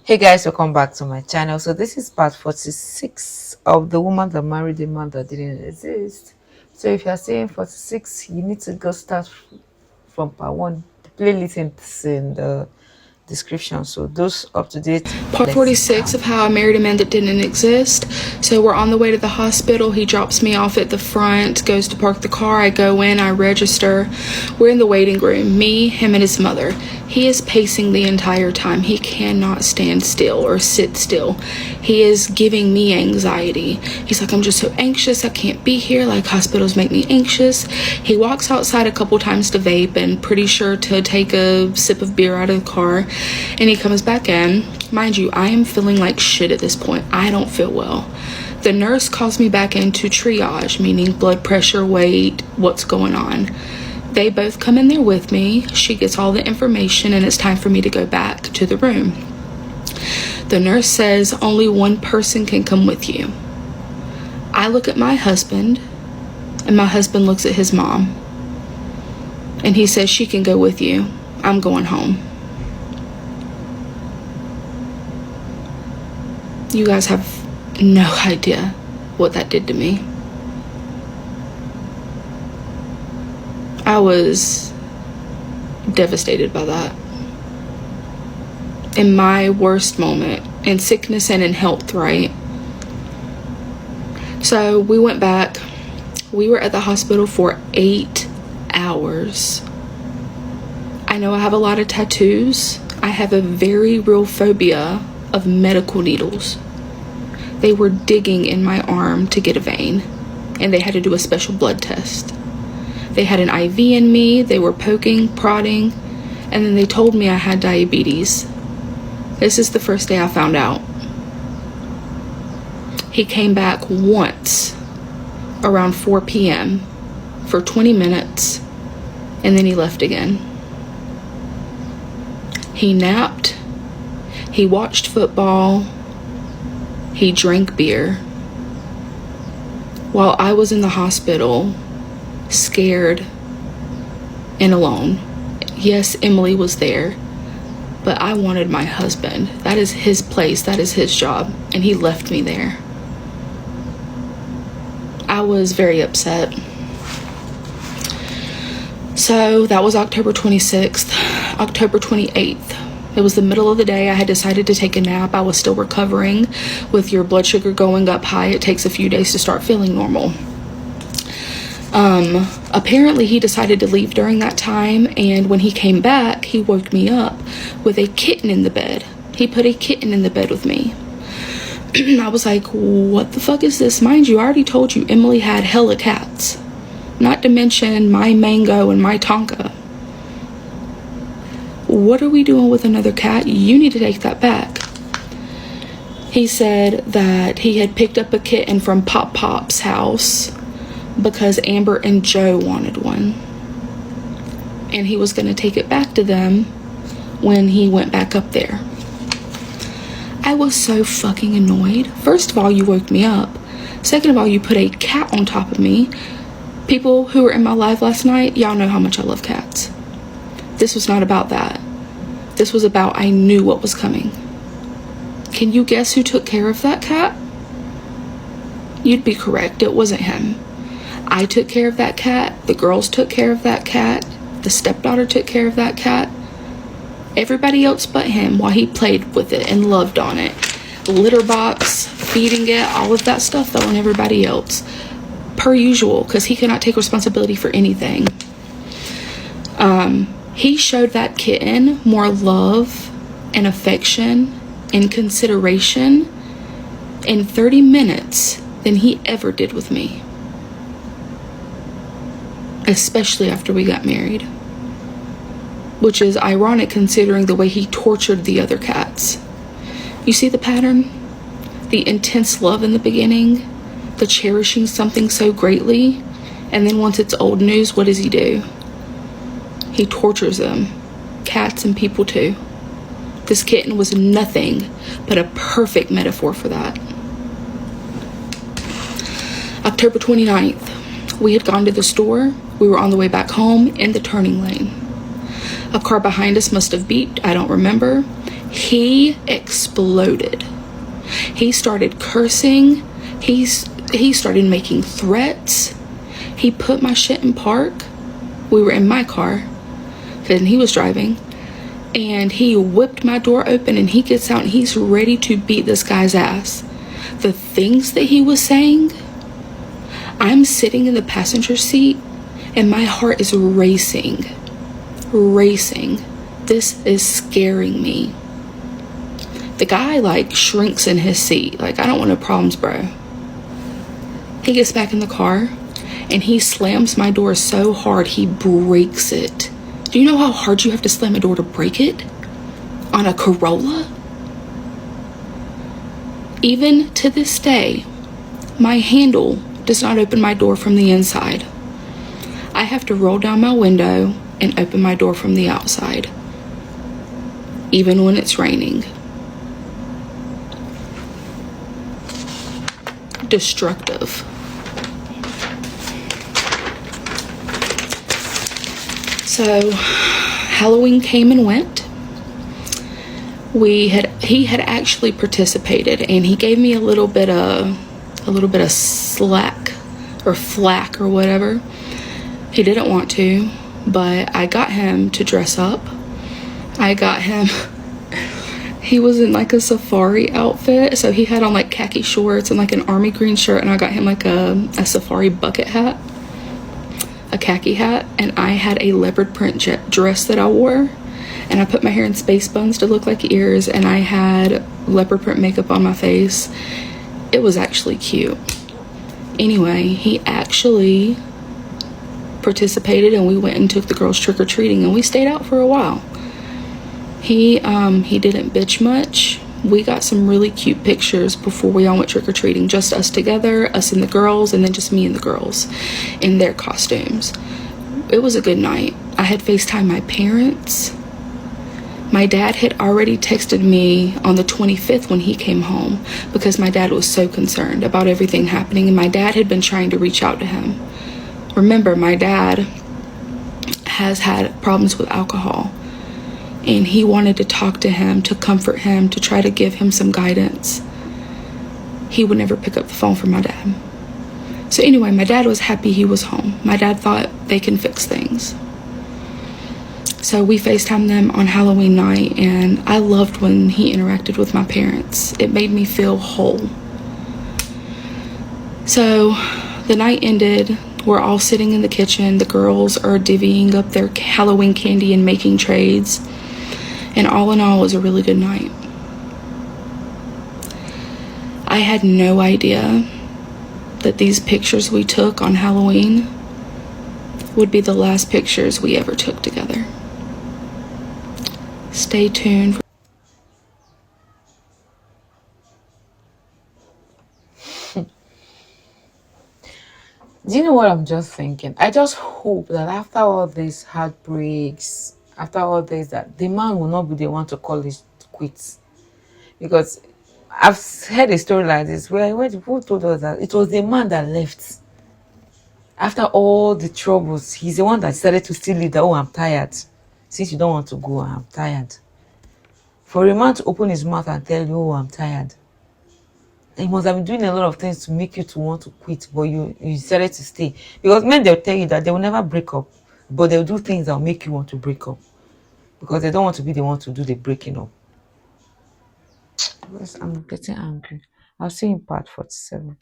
Hey guys, welcome back to my channel. So this is part 46 of the woman that married a man that didn't exist. So if you're saying 46, you need to go start from part 1. The playlist is in the description. So those up to date, Part let's 46 go. of how I married a man that didn't exist. So we're on the way to the hospital. He drops me off at the front, goes to park the car. I go in, I register. We're in the waiting room, me, him, and his mother. He is pacing the entire time. He cannot stand still or sit still. He is giving me anxiety. He's like, I'm just so anxious. I can't be here. Like, hospitals make me anxious. He walks outside a couple times to vape and pretty sure to take a sip of beer out of the car. And he comes back in. Mind you, I am feeling like shit at this point. I don't feel well. The nurse calls me back in to triage, meaning blood pressure, weight, what's going on. They both come in there with me. She gets all the information and it's time for me to go back to the room. The nurse says only one person can come with you. I look at my husband and my husband looks at his mom. And he says, she can go with you. I'm going home. You guys have no idea what that did to me. I was devastated by that. In my worst moment, in sickness and in health, right? So we went back. We were at the hospital for 8 hours. I know I have a lot of tattoos. I have a very real phobia of medical needles. They were digging in my arm to get a vein, and they had to do a special blood test. They had an IV in me. They were poking, prodding, and then they told me I had diabetes. This is the first day I found out. He came back once around 4 p.m. for 20 minutes, and then he left again. He napped. He watched football. He drank beer. While I was in the hospital, scared and alone. Yes, Emily was there, but I wanted my husband. That is his place. That is his job. And he left me there. I was very upset. So that was October 26th. October 28th. It was the middle of the day. I had decided to take a nap. I was still recovering. With your blood sugar going up high, it takes a few days to start feeling normal. Apparently he decided to leave during that time, and when he came back, he woke me up with a kitten in the bed. He put a kitten in the bed with me. I was like, what the fuck is this? Mind you, I already told you Emily had hella cats. Not to mention my Mango and my Tonka. What are we doing with another cat? You need to take that back. He said that he had picked up a kitten from Pop Pop's house because Amber and Joe wanted one. And he was going to take it back to them when he went back up there. I was so fucking annoyed. First of all, you woke me up. Second of all, you put a cat on top of me. People who were in my live last night, y'all know how much I love cats. This was not about that. This was about I knew what was coming. Can you guess who took care of that cat? You'd be correct. It wasn't him. I took care of that cat. The girls took care of that cat. The stepdaughter took care of that cat. Everybody else but him while he played with it and loved on it. Litter box, feeding it, all of that stuff though, and everybody else. Per usual, because he cannot take responsibility for anything. He showed that kitten more love and affection and consideration in 30 minutes than he ever did with me. Especially after we got married. Which is ironic considering the way he tortured the other cats. You see the pattern? The intense love in the beginning, the cherishing something so greatly, and then once it's old news, what does he do? He tortures them. Cats and people too. This kitten was nothing but a perfect metaphor for that. October 29th. We had gone to the store. We were on the way back home in the turning lane. A car behind us must have beeped. I don't remember. He exploded. He started cursing. He started making threats. He put my shit in park. We were in my car, and he was driving. And he whipped my door open, and he gets out and he's ready to beat this guy's ass. The things that he was saying, I'm sitting in the passenger seat and my heart is racing. This is scaring me. The guy like shrinks in his seat. Like, I don't want no problems, bro. He gets back in the car and he slams my door so hard he breaks it. Do you know how hard you have to slam a door to break it? On a Corolla? Even to this day, my handle does not open my door from the inside. I have to roll down my window and open my door from the outside, even when it's raining. Destructive. So Halloween came and went. He had actually participated, and he gave me a little bit of slack or flack or whatever. He didn't want to, but I got him to dress up. I got him he was in like a safari outfit, so he had on like khaki shorts and like an army green shirt, and I got him like a safari bucket hat, a khaki hat, and I had a leopard print dress that I wore, and I put my hair in space buns to look like ears, and I had leopard print makeup on my face. It was actually cute. Anyway, he actually participated, and we went and took the girls trick-or-treating, and we stayed out for a while. He didn't bitch much. We got some really cute pictures before we all went trick-or-treating, just us together, us and the girls, and then just me and the girls in their costumes. It was a good night. I had FaceTimed my parents. My dad had already texted me on the 25th when he came home, because my dad was so concerned about everything happening, and my dad had been trying to reach out to him. Remember, my dad has had problems with alcohol, and he wanted to talk to him, to comfort him, to try to give him some guidance. He would never pick up the phone for my dad. So anyway, my dad was happy he was home. My dad thought they can fix things. So we FaceTimed them on Halloween night, and I loved when he interacted with my parents. It made me feel whole. So the night ended. We're all sitting in the kitchen. The girls are divvying up their Halloween candy and making trades. And all in all, it was a really good night. I had no idea that these pictures we took on Halloween would be the last pictures we ever took together. Stay tuned. Do you know what I'm just thinking? I just hope that after all these heartbreaks, after all this, that the man will not be the one to call it quits. Because I've heard a story like this where people told us that it was the man that left. After all the troubles, he's the one that decided to still leave that, oh, I'm tired. Since you don't want to go, I'm tired. For a man to open his mouth and tell you, oh, I'm tired, he must have been doing a lot of things to make you to want to quit, but you decided to stay. Because men, they'll tell you that they will never break up, but they'll do things that will make you want to break up. Because they don't want to be the one to do the breaking up. Yes, I'm getting angry. I'll see you in part 47.